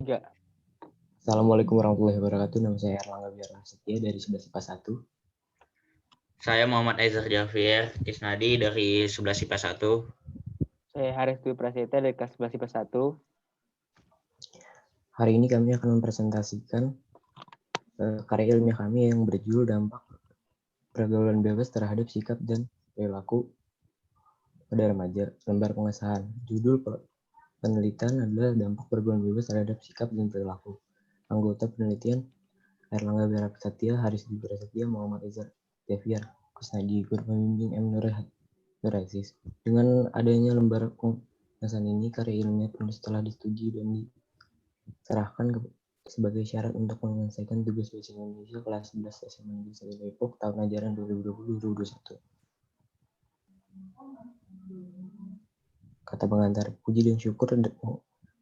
Enggak. Assalamualaikum warahmatullahi wabarakatuh. Nama saya Erlangga Biara Setia dari 11 IPA 1. Saya Muhammad Aizar Jafir Kisnadi dari 11 IPA 1. Saya Haris Dwi Prasetya dari kelas 11 IPA 1. Hari ini kami akan mempresentasikan karya ilmiah kami yang berjudul Dampak Pergaulan Bebas Terhadap Sikap dan Perilaku pada Remaja, lembar pengesahan. Judul penelitian adalah Dampak Pergaulan Bebas Terhadap Sikap dan Perilaku. Anggota penelitian Erlangga Biara Setia, Haris Dwi Prasetya, Muhammad Aizar Jafir Kisnadi, Guru Pembimbing M. Nur Aziz. Dengan adanya lembar pengesahan ini, karya ilmiah penulis telah disetujui dan diserahkan sebagai syarat untuk menyelesaikan tugas bahasa Indonesia kelas 11 SMA Negeri 1 Depok tahun ajaran 2020-2021. Kata pengantar, puji dan syukur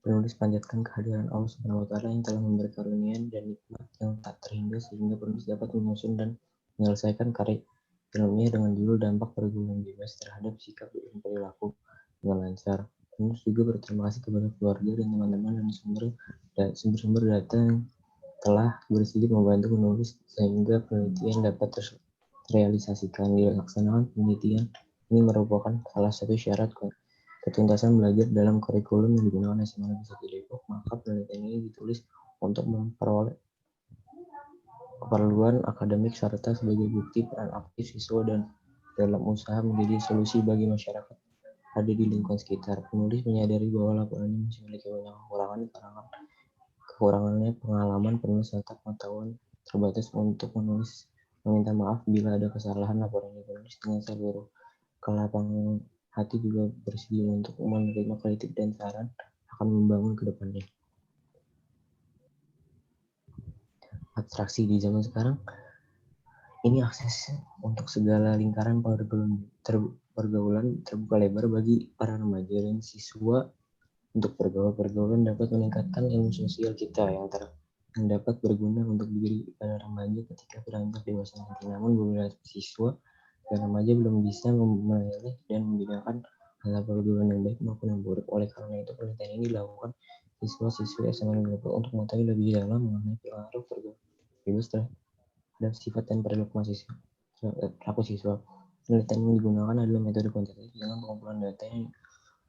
penulis panjatkan kehadiran Allah Subhanahu wa Ta'ala yang telah memberi karunia dan nikmat yang tak terhingga sehingga penulis dapat menyusun dan menyelesaikan karya ilmiah dengan judul Dampak Pergaulan Bebas Terhadap Sikap dan Perilaku dengan lancar. Penulis juga berterima kasih kepada keluarga dan teman-teman dan sumber-sumber data yang telah bersedia membantu menulis sehingga penelitian dapat terrealisasikan. Dilaksanakan penelitian ini merupakan salah satu syarat ketuntasan belajar dalam kurikulum yang digunakan SMA Negeri 1 Depok, maka penelitian ini ditulis untuk memperoleh keperluan akademik serta sebagai bukti peran aktif siswa dan dalam usaha menjadi solusi bagi masyarakat ada di lingkungan sekitar. Penulis menyadari bahwa laporan ini masih memiliki banyak kekurangannya pengalaman penulis serta pengetahuan terbatas untuk meminta maaf bila ada kesalahan. Laporan ini penulis dengan seluruh kelapangan hati juga bersedia untuk menerima kritik dan saran akan membangun ke depannya. Abstraksi di zaman sekarang ini akses untuk segala lingkaran pergaulan terbuka lebar bagi para remaja dan siswa untuk pergaulan dapat meningkatkan ilmu sosial kita yang dapat berguna untuk diri para remaja ketika beranjak dewasa nanti. Namun beberapa siswa dan remaja belum bisa memilih dan membedakan antara pergaulan yang baik maupun yang buruk. Oleh karena itu penelitian ini dilakukan siswa-siswi SMA Negeri 1 untuk mengetahui lebih dalam mengenai pengaruh pergaulan bebas terhadap sifat dan perilaku siswa. Penelitian yang digunakan adalah metode kuantitatif dengan pengumpulan data yang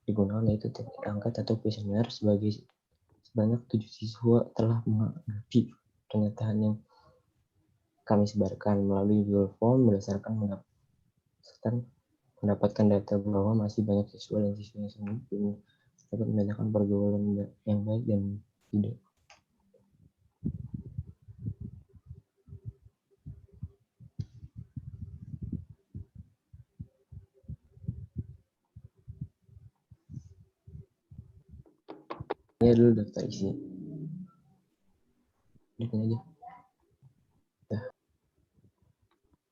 digunakan yaitu teknik angkat atau kuesioner. Sebanyak 7 siswa telah menanggapi pernyataan yang kami sebarkan melalui Google Form berdasarkan mendapatkan data bahwa masih banyak siswa dan siswi yang belum dapat membedakan pergaulan yang baik dan tidak. Ini adalah daftar isi. Ini aja.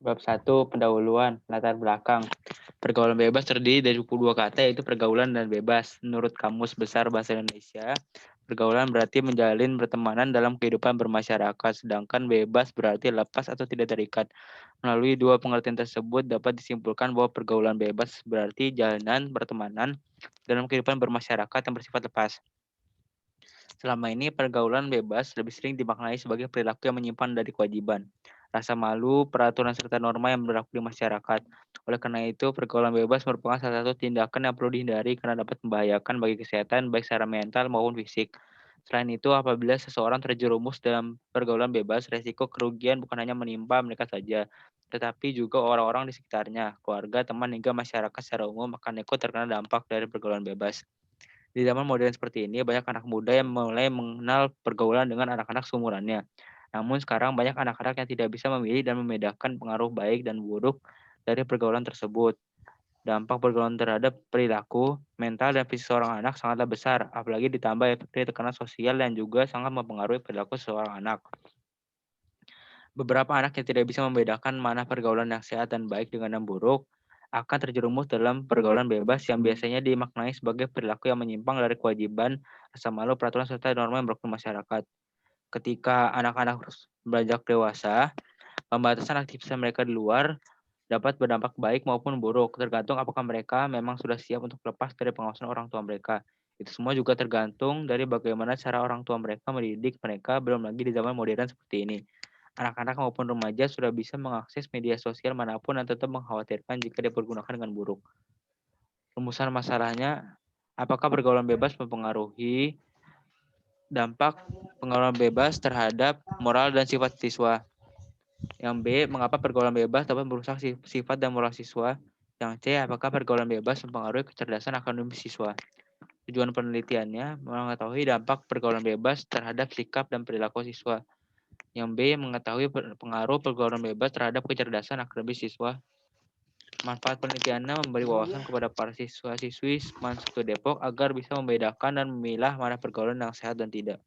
Bab 1, pendahuluan, latar belakang. Pergaulan bebas terdiri dari 22 kata, yaitu pergaulan dan bebas. Menurut Kamus Besar Bahasa Indonesia, pergaulan berarti menjalin pertemanan dalam kehidupan bermasyarakat, sedangkan bebas berarti lepas atau tidak terikat. Melalui dua pengertian tersebut dapat disimpulkan bahwa pergaulan bebas berarti jalanan pertemanan dalam kehidupan bermasyarakat yang bersifat lepas. Selama ini pergaulan bebas lebih sering dimaknai sebagai perilaku yang menyimpan dari kewajiban, rasa malu, peraturan serta norma yang berlaku di masyarakat. Oleh karena itu, pergaulan bebas merupakan salah satu tindakan yang perlu dihindari karena dapat membahayakan bagi kesehatan baik secara mental maupun fisik. Selain itu, apabila seseorang terjerumus dalam pergaulan bebas, resiko kerugian bukan hanya menimpa mereka saja, tetapi juga orang-orang di sekitarnya, keluarga, teman, hingga masyarakat secara umum akan ikut terkena dampak dari pergaulan bebas. Di zaman modern seperti ini, banyak anak muda yang mulai mengenal pergaulan dengan anak-anak seumurannya. Namun sekarang banyak anak-anak yang tidak bisa memilih dan membedakan pengaruh baik dan buruk dari pergaulan tersebut. Dampak pergaulan terhadap perilaku, mental, dan fisik seorang anak sangatlah besar, apalagi ditambah efek tekanan sosial yang juga sangat mempengaruhi perilaku seorang anak. Beberapa anak yang tidak bisa membedakan mana pergaulan yang sehat dan baik dengan yang buruk akan terjerumus dalam pergaulan bebas yang biasanya dimaknai sebagai perilaku yang menyimpang dari kewajiban, rasa malu, peraturan, serta norma yang berlaku di masyarakat. Ketika anak-anak beranjak dewasa, pembatasan aktivitas mereka di luar dapat berdampak baik maupun buruk, tergantung apakah mereka memang sudah siap untuk lepas dari pengawasan orang tua mereka. Itu semua juga tergantung dari bagaimana cara orang tua mereka mendidik mereka, belum lagi di zaman modern seperti ini. Anak-anak maupun remaja sudah bisa mengakses media sosial manapun dan tetap mengkhawatirkan jika dipergunakan dengan buruk. Rumusan masalahnya, apakah pergaulan bebas mempengaruhi dampak pergaulan bebas terhadap moral dan sifat siswa? Yang B, mengapa pergaulan bebas dapat merusak sifat dan moral siswa? Yang C, apakah pergaulan bebas mempengaruhi kecerdasan akademis siswa? Tujuan penelitiannya mengetahui dampak pergaulan bebas terhadap sikap dan perilaku siswa. Yang B, mengetahui pengaruh pergaulan bebas terhadap kecerdasan akademis siswa. Manfaat penelitiannya memberi wawasan kepada para siswa-siswi masuk ke Depok agar bisa membedakan dan memilah mana pergaulan yang sehat dan tidak.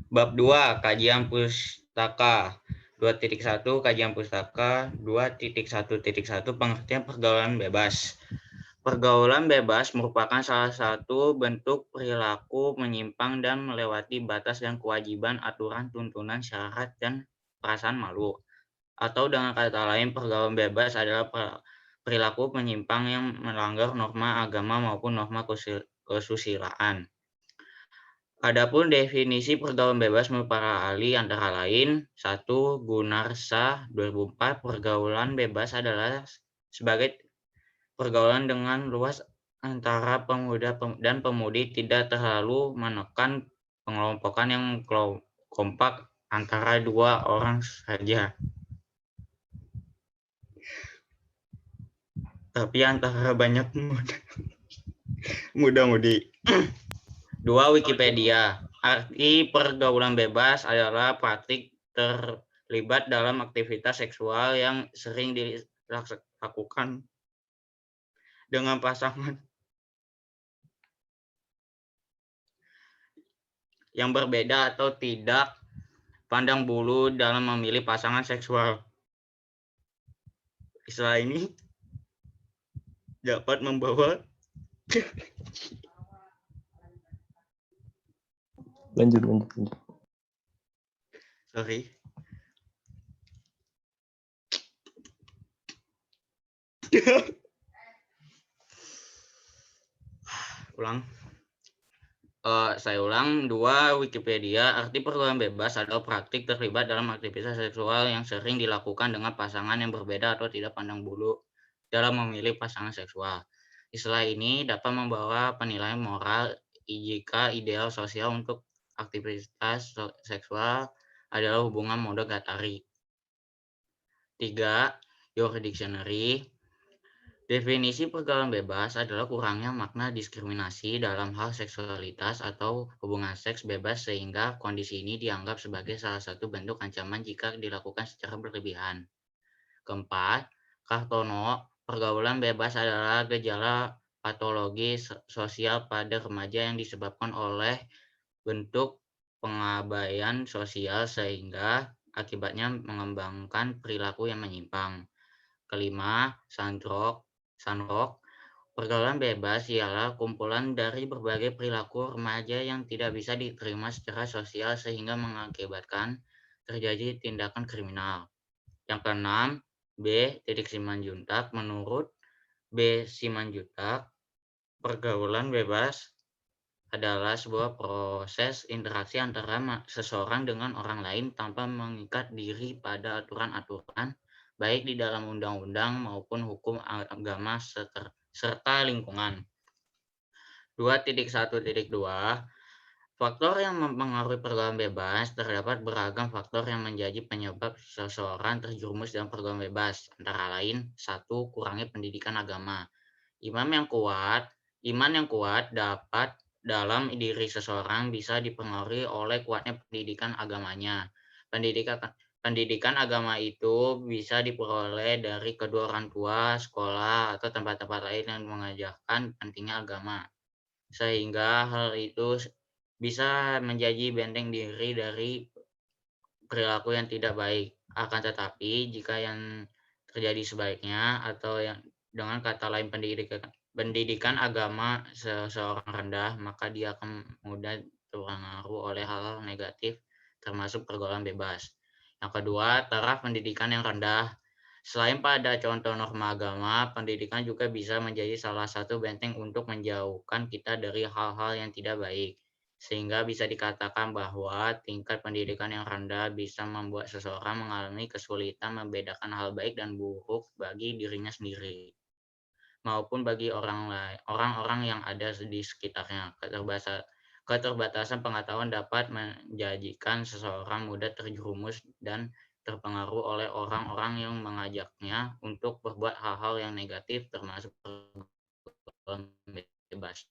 Bab 2, kajian pustaka. 2.1 kajian pustaka. 2.1.1 pengertian pergaulan bebas. Pergaulan bebas merupakan salah satu bentuk perilaku menyimpang dan melewati batas dan kewajiban, aturan, tuntunan, syarat, dan perasaan malu. Atau dengan kata lain, pergaulan bebas adalah perilaku menyimpang yang melanggar norma agama maupun norma kesusilaan. Adapun definisi pergaulan bebas menurut para ahli antara lain, 1. Gunarsa 2004, pergaulan bebas adalah sebagai pergaulan dengan luas antara pemuda dan pemudi, tidak terlalu menekan pengelompokan yang kompak antara dua orang saja, tapi antara banyak muda-mudi. 2. Wikipedia. Arti pergaulan bebas adalah praktik terlibat dalam aktivitas seksual yang sering dilakukan dengan pasangan yang berbeda atau tidak pandang bulu dalam memilih pasangan seksual. Istilah ini dapat membawa Lanjut. Sorry. Saya ulang. 2. Wikipedia. Arti pergaulan bebas adalah praktik terlibat dalam aktivitas seksual yang sering dilakukan dengan pasangan yang berbeda atau tidak pandang bulu dalam memilih pasangan seksual. Istilah ini dapat membawa penilaian moral jika ideal sosial untuk aktivitas seksual adalah hubungan monogatari. 3. Your Dictionary. Definisi pergaulan bebas adalah kurangnya makna diskriminasi dalam hal seksualitas atau hubungan seks bebas, sehingga kondisi ini dianggap sebagai salah satu bentuk ancaman jika dilakukan secara berlebihan. 4. Kartono, pergaulan bebas adalah gejala patologi sosial pada remaja yang disebabkan oleh bentuk pengabaian sosial sehingga akibatnya mengembangkan perilaku yang menyimpang. 5. Sandrock, pergaulan bebas ialah kumpulan dari berbagai perilaku remaja yang tidak bisa diterima secara sosial sehingga mengakibatkan terjadi tindakan kriminal. Yang keenam, B. Simanjuntak. Menurut B. Simanjuntak, pergaulan bebas adalah sebuah proses interaksi antara seseorang dengan orang lain tanpa mengikat diri pada aturan-aturan, baik di dalam undang-undang maupun hukum agama serta lingkungan. 2.1.2 faktor yang mempengaruhi pergaulan bebas. Terdapat beragam faktor yang menjadi penyebab seseorang terjerumus dalam pergaulan bebas, antara lain 1. Kurangnya pendidikan agama. Iman yang kuat dapat dalam diri seseorang bisa dipengaruhi oleh kuatnya pendidikan agamanya. Pendidikan agama itu bisa diperoleh dari kedua orang tua, sekolah, atau tempat-tempat lain yang mengajarkan pentingnya agama. Sehingga hal itu bisa menjadi benteng diri dari perilaku yang tidak baik. Akan tetapi, jika yang terjadi sebaliknya atau yang dengan kata lain pendidikan agama seseorang rendah, maka dia akan mudah terpengaruh oleh hal-hal negatif termasuk pergaulan bebas. Yang kedua, taraf pendidikan yang rendah. Selain pada contoh norma agama, pendidikan juga bisa menjadi salah satu benteng untuk menjauhkan kita dari hal-hal yang tidak baik. Sehingga bisa dikatakan bahwa tingkat pendidikan yang rendah bisa membuat seseorang mengalami kesulitan membedakan hal baik dan buruk bagi dirinya sendiri maupun bagi orang-orang yang ada di sekitarnya. Keterbatasan pengetahuan dapat menjadikan seseorang mudah terjerumus dan terpengaruh oleh orang-orang yang mengajaknya untuk berbuat hal-hal yang negatif termasuk pergaulan bebas.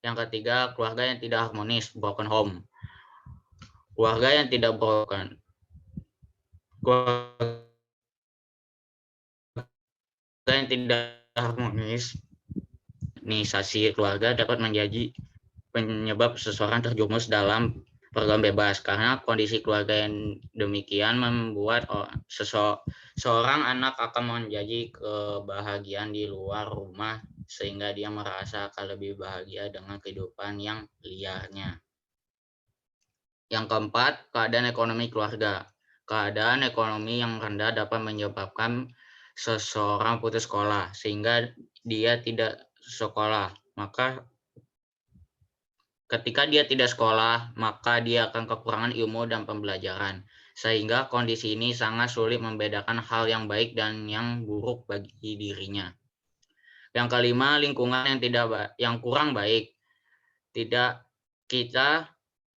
Yang ketiga, keluarga yang tidak harmonis, broken home. Keluarga yang tidak harmonis, organisasi keluarga dapat menjadi penyebab seseorang terjerumus dalam pergaulan bebas karena kondisi keluarga yang demikian membuat seorang anak akan menjadi kebahagiaan di luar rumah sehingga dia merasa akan lebih bahagia dengan kehidupan yang liarnya. Yang keempat, keadaan ekonomi keluarga. Keadaan ekonomi yang rendah dapat menyebabkan seseorang putus sekolah sehingga dia tidak sekolah. Maka ketika dia tidak sekolah, maka dia akan kekurangan ilmu dan pembelajaran. Sehingga kondisi ini sangat sulit membedakan hal yang baik dan yang buruk bagi dirinya. Yang kelima, lingkungan yang kurang baik. Kita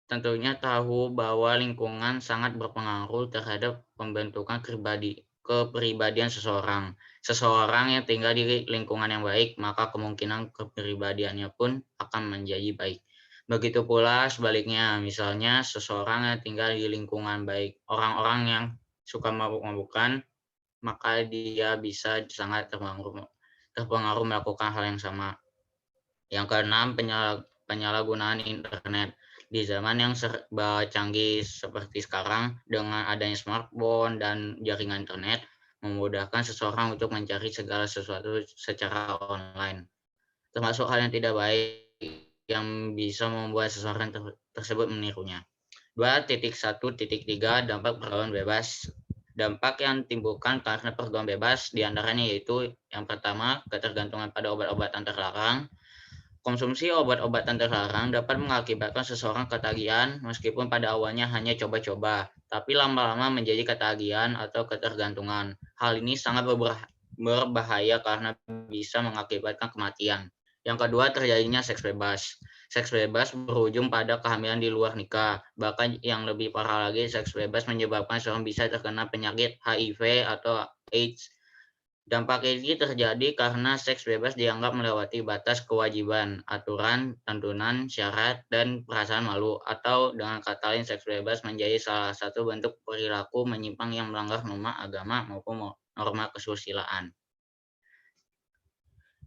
tentunya tahu bahwa lingkungan sangat berpengaruh terhadap pembentukan kepribadian seseorang. Seseorang yang tinggal di lingkungan yang baik, maka kemungkinan kepribadiannya pun akan menjadi baik. Begitu pula sebaliknya, misalnya seseorang yang tinggal di lingkungan baik, orang-orang yang suka mabuk-mabukan, maka dia bisa sangat terpengaruh melakukan hal yang sama. Yang keenam, penyalahgunaan internet. Di zaman yang serba canggih seperti sekarang, dengan adanya smartphone dan jaringan internet, memudahkan seseorang untuk mencari segala sesuatu secara online. Termasuk hal yang tidak baik yang bisa membuat seseorang tersebut menirunya. 2.1.3 Dampak pergaulan bebas. Dampak yang timbulkan karena pergaulan bebas diantaranya yaitu yang pertama, ketergantungan pada obat-obatan terlarang. Konsumsi obat-obatan terlarang dapat mengakibatkan seseorang ketagihan meskipun pada awalnya hanya coba-coba, tapi lama-lama menjadi ketagihan atau ketergantungan. Hal ini sangat berbahaya karena bisa mengakibatkan kematian. Yang kedua, terjadinya seks bebas. Seks bebas berujung pada kehamilan di luar nikah. Bahkan yang lebih parah lagi, seks bebas menyebabkan seorang bisa terkena penyakit HIV atau AIDS. Dampak ini terjadi karena seks bebas dianggap melewati batas kewajiban, aturan, tuntunan, syarat, dan perasaan malu. Atau dengan kata lain, seks bebas menjadi salah satu bentuk perilaku menyimpang yang melanggar norma agama maupun norma kesusilaan.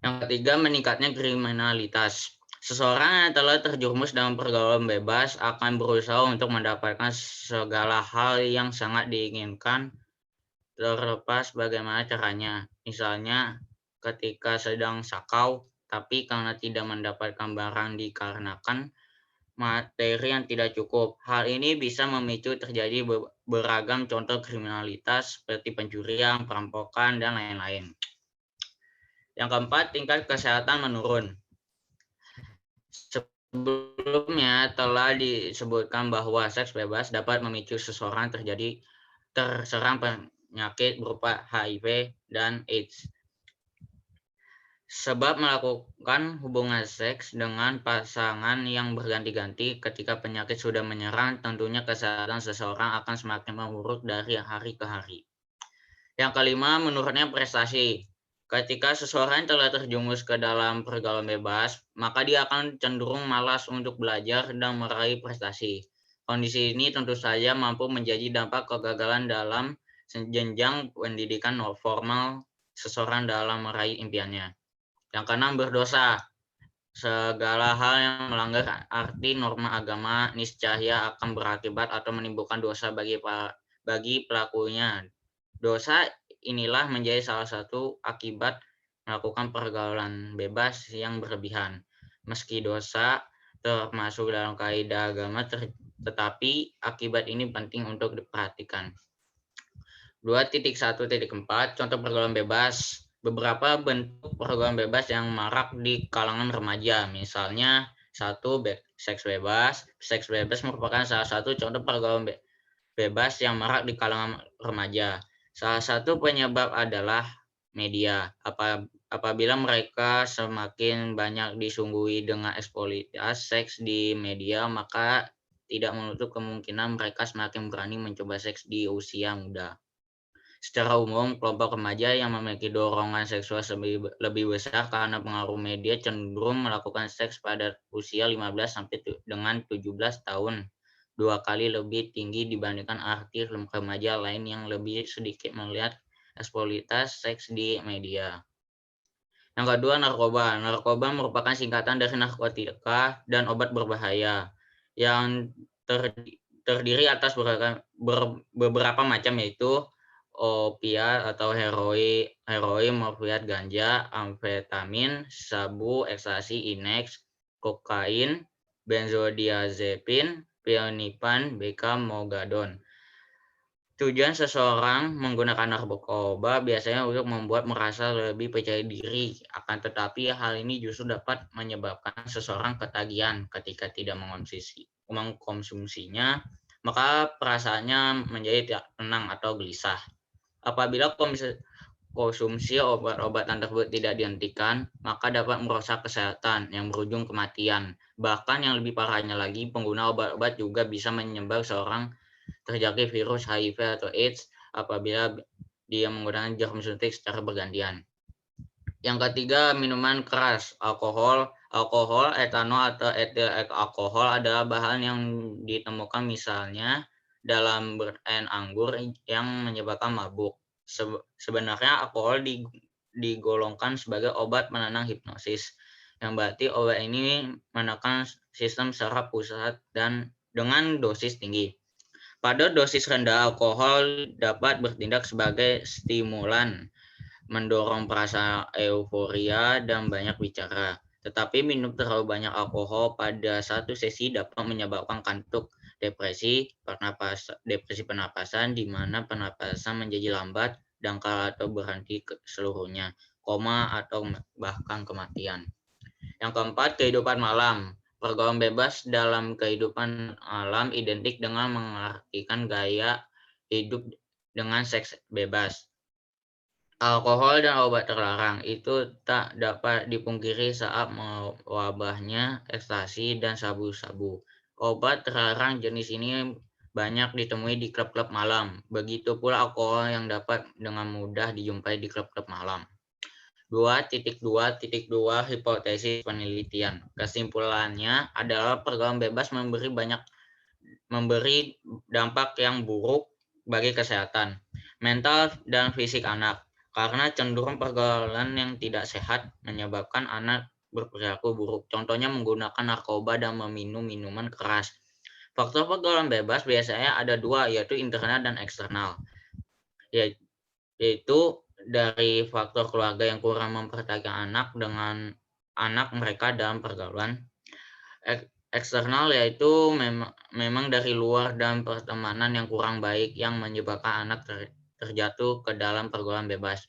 Yang ketiga, meningkatnya kriminalitas. Seseorang yang telah terjerumus dalam pergaulan bebas akan berusaha untuk mendapatkan segala hal yang sangat diinginkan terlepas bagaimana caranya. Misalnya ketika sedang sakau, tapi karena tidak mendapatkan barang dikarenakan materi yang tidak cukup. Hal ini bisa memicu terjadi beragam contoh kriminalitas seperti pencurian, perampokan, dan lain-lain. Yang keempat, tingkat kesehatan menurun. Sebelumnya telah disebutkan bahwa seks bebas dapat memicu seseorang terserang penyakit berupa HIV dan AIDS. Sebab melakukan hubungan seks dengan pasangan yang berganti-ganti ketika penyakit sudah menyerang, tentunya kesehatan seseorang akan semakin memburuk dari hari ke hari. Yang kelima, menurunnya prestasi. Ketika seseorang telah terjerumus ke dalam pergaulan bebas, maka dia akan cenderung malas untuk belajar dan meraih prestasi. Kondisi ini tentu saja mampu menjadi dampak kegagalan dalam jenjang pendidikan non formal seseorang dalam meraih impiannya. Yang keenam, berdosa. Segala hal yang melanggar arti norma agama niscaya akan berakibat atau menimbulkan dosa bagi pelakunya. Dosa inilah menjadi salah satu akibat melakukan pergaulan bebas yang berlebihan. Meski dosa termasuk dalam kaidah agama, tetapi akibat ini penting untuk diperhatikan. 2.1.4 contoh pergaulan bebas. Beberapa bentuk pergaulan bebas yang marak di kalangan remaja, misalnya 1. Seks bebas. Seks bebas merupakan salah satu contoh pergaulan bebas yang marak di kalangan remaja. Salah satu penyebab adalah media. Apabila mereka semakin banyak disuguhi dengan eksploitasi seks di media, maka tidak menutup kemungkinan mereka semakin berani mencoba seks di usia muda. Secara umum, kelompok remaja yang memiliki dorongan seksual lebih besar karena pengaruh media cenderung melakukan seks pada usia 15 sampai dengan 17 tahun, 2 kali lebih tinggi dibandingkan artis remaja lain yang lebih sedikit melihat eksploitasi seks di media. Yang kedua, narkoba. Narkoba merupakan singkatan dari narkotika dan obat berbahaya yang terdiri atas beberapa macam, yaitu opiat atau heroin, morfiat, ganja, amfetamin, sabu, ekstasi, ineks, kokain, benzodiazepin, pionipan, betamogadon. Tujuan seseorang menggunakan narkoba biasanya untuk membuat merasa lebih percaya diri, akan tetapi hal ini justru dapat menyebabkan seseorang ketagihan ketika tidak mengkonsumsinya, maka perasaannya menjadi tidak tenang atau gelisah. Apabila konsumsi obat-obatan tersebut tidak dihentikan, maka dapat merusak kesehatan yang berujung kematian. Bahkan yang lebih parahnya lagi, pengguna obat-obat juga bisa menyebabkan seorang terjangkit virus HIV atau AIDS apabila dia menggunakan jarum suntik secara bergantian. Yang ketiga, minuman keras. Alkohol, etanol atau etil alkohol adalah bahan yang ditemukan misalnya dalam anggur yang menyebabkan mabuk. Sebenarnya alkohol digolongkan sebagai obat penenang hipnosis, yang berarti obat ini menekan sistem saraf pusat dan dengan dosis tinggi. Pada dosis rendah, alkohol dapat bertindak sebagai stimulan, mendorong perasaan euforia dan banyak bicara. Tetapi minum terlalu banyak alkohol pada satu sesi dapat menyebabkan kantuk, depresi pernapasan di mana pernapasan menjadi lambat, dangkal atau berhenti seluruhnya, koma atau bahkan kematian. Yang keempat, kehidupan malam. Pergaulan bebas dalam kehidupan malam identik dengan mengartikan gaya hidup dengan seks bebas. Alkohol dan obat terlarang itu tak dapat dipungkiri saat mewabahnya ekstasi dan sabu-sabu. Obat terlarang jenis ini banyak ditemui di klub-klub malam. Begitu pula alkohol yang dapat dengan mudah dijumpai di klub-klub malam. 2.2 hipotesis penelitian. Kesimpulannya adalah pergaulan bebas memberi dampak yang buruk bagi kesehatan mental dan fisik anak, karena cenderung pergaulan yang tidak sehat menyebabkan anak berperilaku buruk. Contohnya menggunakan narkoba dan meminum minuman keras. Faktor pergaulan bebas biasanya ada dua, yaitu internal dan eksternal. Yaitu dari faktor keluarga yang kurang memperhatikan anak dengan anak mereka dalam pergaulan. Eksternal yaitu memang dari luar dan pertemanan yang kurang baik yang menyebabkan anak terjatuh ke dalam pergaulan bebas.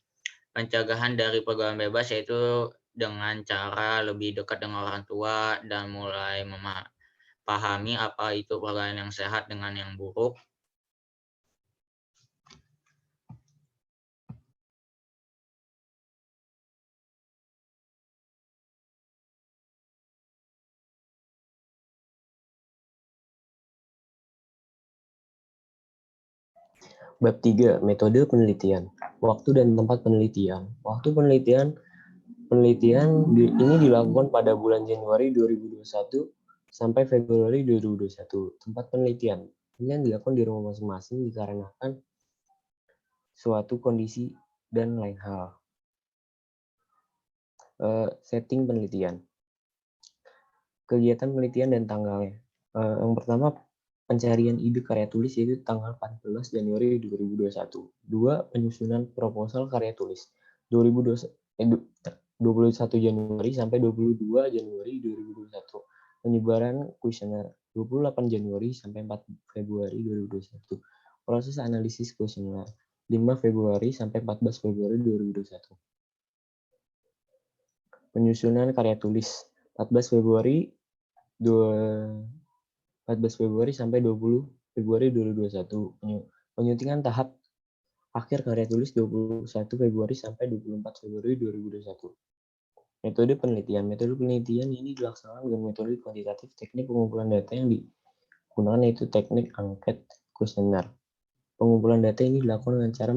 Pencegahan dari pergaulan bebas yaitu dengan cara lebih dekat dengan orang tua dan mulai memahami apa itu pergaulan yang sehat dengan yang buruk. Bab 3, metode penelitian. Waktu dan tempat penelitian. Waktu penelitian ini dilakukan pada bulan Januari 2021 sampai Februari 2021. Tempat penelitian. Penelitian dilakukan di rumah masing-masing dikarenakan suatu kondisi dan lain hal. Setting penelitian. Kegiatan penelitian dan tanggalnya. Yang pertama, pencarian ide karya tulis yaitu tanggal 14 Januari 2021. 2. Penyusunan proposal karya tulis 21 Januari sampai 22 Januari 2021. Penyebaran kuesioner 28 Januari sampai 4 Februari 2021. Proses analisis kuesioner 5 Februari sampai 14 Februari 2021. Penyusunan karya tulis 14 Februari sampai 20 Februari 2021. Penyuntingan tahap akhir karya tulis 21 Februari sampai 24 Februari 2021. Metode penelitian. Metode penelitian ini dilaksanakan dengan metode kuantitatif. Teknik pengumpulan data yang digunakan yaitu teknik angket kuesioner. Pengumpulan data ini dilakukan dengan cara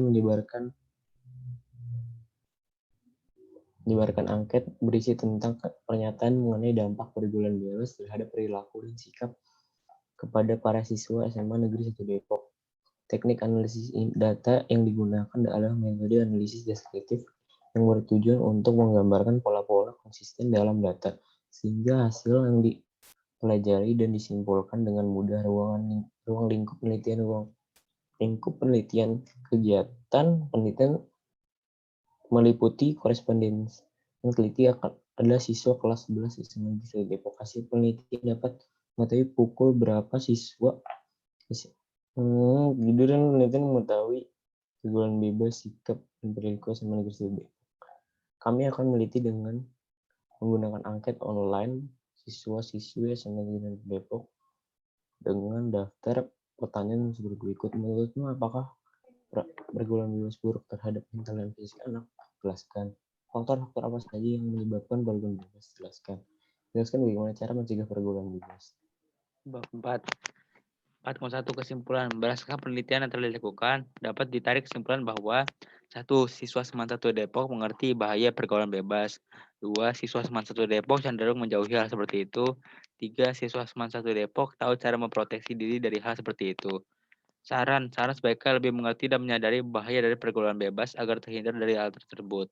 menyebarkan angket berisi tentang pernyataan mengenai dampak pergaulan bebas terhadap perilaku dan sikap kepada para siswa SMA Negeri 1 Depok. Teknik analisis data yang digunakan adalah metode analisis deskriptif yang bertujuan untuk menggambarkan pola-pola konsisten dalam data, sehingga hasil yang dipelajari dan disimpulkan dengan mudah. Ruang lingkup penelitian. Kegiatan penelitian meliputi korespondensi. Yang teliti adalah siswa kelas 11 SMA Negeri 1 Depok. Hasil penelitian dapat mengetahui pukul berapa siswa penelitian mengetahui pergaulan bebas, sikap, dan perilaku SMA Negeri 1 Depok. Kami akan meneliti dengan menggunakan angket online siswa-siswi SMA Negeri 1 Depok dengan daftar pertanyaan seperti berikut. Menurutmu apakah pergaulan bebas buruk terhadap mental dan fisik anak? Jelaskan. Faktor-faktor apa saja yang menyebabkan pergaulan bebas? Jelaskan. Jelaskan bagaimana cara mencegah pergaulan bebas. Bab 4. 4.1 kesimpulan. Berdasarkan penelitian yang telah dilakukan, dapat ditarik kesimpulan bahwa 1. Siswa SMA 1 Depok mengerti bahaya pergaulan bebas. 2. Siswa SMA 1 Depok cenderung menjauhi hal seperti itu. 3. Siswa SMA 1 Depok tahu cara memproteksi diri dari hal seperti itu. Saran sebaiknya lebih mengerti dan menyadari bahaya dari pergaulan bebas agar terhindar dari hal tersebut.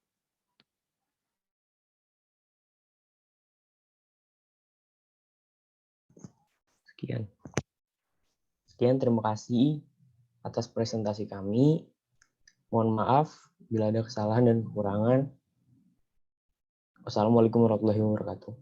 Sekian, terima kasih atas presentasi kami. Mohon maaf bila ada kesalahan dan kekurangan. Wassalamualaikum warahmatullahi wabarakatuh.